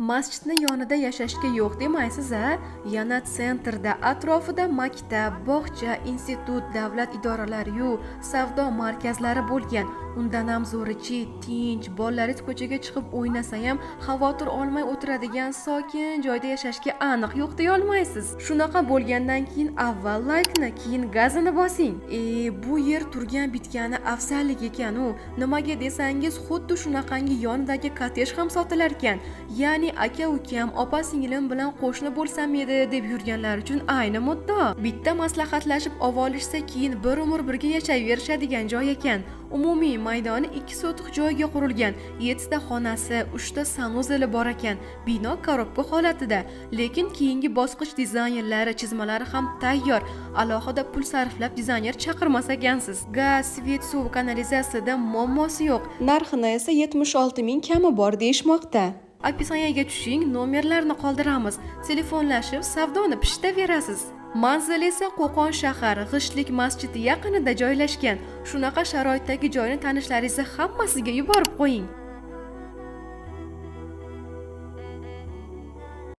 Masjidni yonida yashashga yo'q demaysiz-a? Yana sentrda, atrofida maktab, bog'cha, institut, davlat idoralari-yu, savdo markazlari bo'lgan. Undan ham zo'richi, tinch, bolalaringiz ko'chaga chiqib o'ynasa ham xavotir olmay o'tiradigan sokin joyda yashashga aniq yo'q deya olmaysiz. Shunaqa bo'lgandan keyin avval laykni, keyin gazini bosing. Bu yer turgan bitgani afzallik ekan-u. Nimaga desangiz, xuddi shunaqangi yonidagi kottej ham sotilar ekan. Ya'ni aka-ukam, opa-singlim bilan qo'shni bo'lsam edi deb yurganlar uchun ayni muddao. Bitta maslahatlashib olishsa, keyin bir umr birga yashayverishadigan joy ekan. Umumiy maydoni 2 sotix joyga qurilgan. 7 ta xonasi, 3 ta sanuzeli bor ekan. Bino korobka holatida, lekin keyingi bosqich dizaynerlari, chizmalari ham tayyor. Alohida pul sarflab dizayner chaqirmas ekansiz. Gaz, svet, suv, kanalizatsiyada muammosi yo'q. Narxini esa 76 ming kami bor deyishmoqda. Описаниyaga tushing, nomerlarni qoldiramiz. Telefonlashib savdoni pishitaverasiz. Manzil esa Qo'qon shahar G'ishtlik masjidi yaqinida joylashgan. Shunaqa sharoitdagi joyni tanishlaringizni hammasiga yuborib qo'ying.